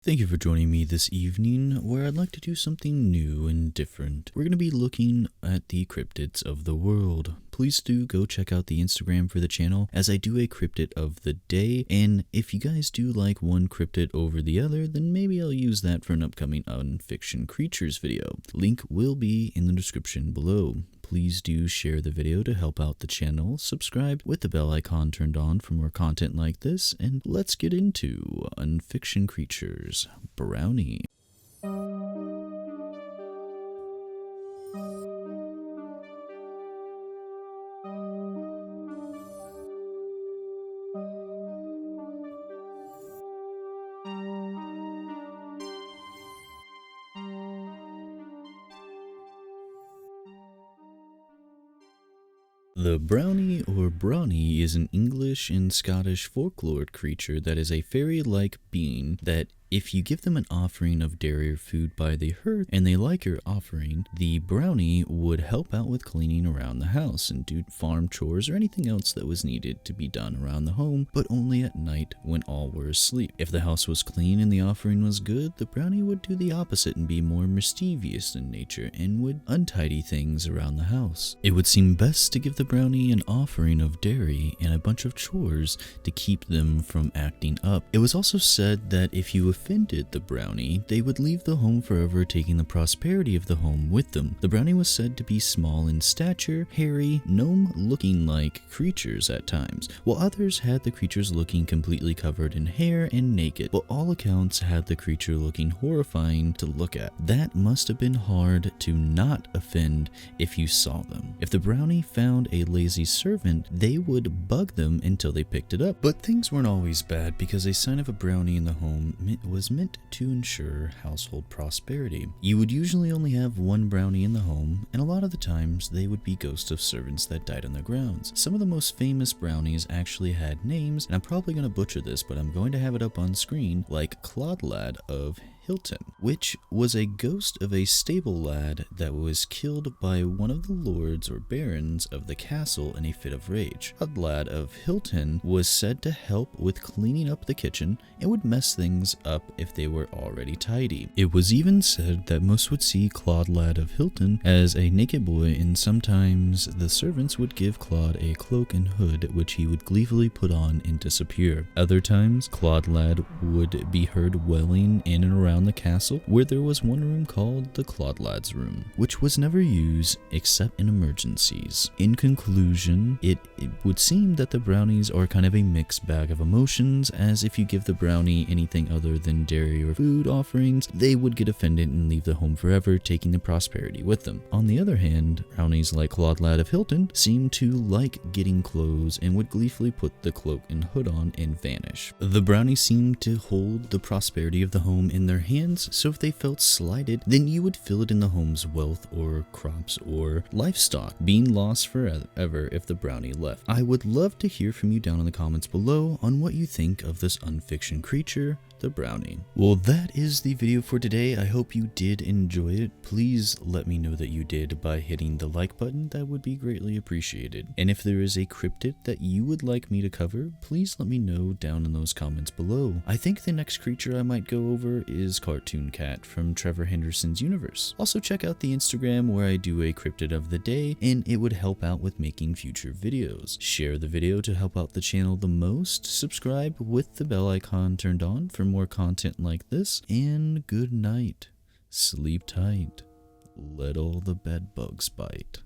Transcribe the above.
Thank you for joining me this evening, where I'd like to do something new and different. We're going to be looking at the cryptids of the world. Please do go check out the Instagram for the channel, as I do a cryptid of the day, and if you guys do like one cryptid over the other, then maybe I'll use that for an upcoming Unfiction Creatures video. Link will be in the description below. Please do share the video to help out the channel, subscribe with the bell icon turned on for more content like this, and let's get into Unfiction Creatures. Brownie. The brownie or brownie is an English and Scottish folklore creature that is a fairy-like being that if you give them an offering of dairy or food by the hearth and they like your offering, the brownie would help out with cleaning around the house and do farm chores or anything else that was needed to be done around the home, but only at night when all were asleep. If the house was clean and the offering was good, the brownie would do the opposite and be more mischievous in nature and would untidy things around the house. It would seem best to give the brownie an offering of dairy and a bunch of chores to keep them from acting up. It was also said that if you offended the brownie, they would leave the home forever, taking the prosperity of the home with them. The brownie was said to be small in stature, hairy, gnome-looking like creatures at times, while others had the creatures looking completely covered in hair and naked, but all accounts had the creature looking horrifying to look at. That must have been hard to not offend if you saw them. If the brownie found a lazy servant, they would bug them until they picked it up. But things weren't always bad, because a sign of a brownie in the home was meant to ensure household prosperity. You would usually only have one brownie in the home, and a lot of the times they would be ghosts of servants that died on the grounds. Some of the most famous brownies actually had names, and I'm probably going to butcher this, but I'm going to have it up on screen, like Clodlad of Hilton, which was a ghost of a stable lad that was killed by one of the lords or barons of the castle in a fit of rage. Clodlad of Hilton was said to help with cleaning up the kitchen and would mess things up if they were already tidy. It was even said that most would see Clodlad of Hilton as a naked boy, and sometimes the servants would give Claude a cloak and hood which he would gleefully put on and disappear. Other times, Clodlad would be heard wailing in and around the castle, where there was one room called the Clodlad's room, which was never used except in emergencies. In conclusion, it would seem that the brownies are kind of a mixed bag of emotions, as if you give the brownie anything other than dairy or food offerings, they would get offended and leave the home forever, taking the prosperity with them. On the other hand, brownies like Clodlad of Hilton seem to like getting clothes and would gleefully put the cloak and hood on and vanish. The brownies seemed to hold the prosperity of the home in their hands, so if they felt slighted, then you would feel it in the home's wealth or crops or livestock being lost forever if the brownie left. I would love to hear from you down in the comments below on what you think of this unfiction creature, the brownie. Well, that is the video for today. I hope you did enjoy it. Please let me know that you did by hitting the like button. That would be greatly appreciated. And if there is a cryptid that you would like me to cover, please let me know down in those comments below. I think the next creature I might go over is Cartoon Cat from Trevor Henderson's universe. Also check out the Instagram, where I do a cryptid of the day, and it would help out with making future videos. Share the video to help out the channel the most. Subscribe with the bell icon turned on for more content like this, and good night. Sleep tight. Let all the bed bugs bite.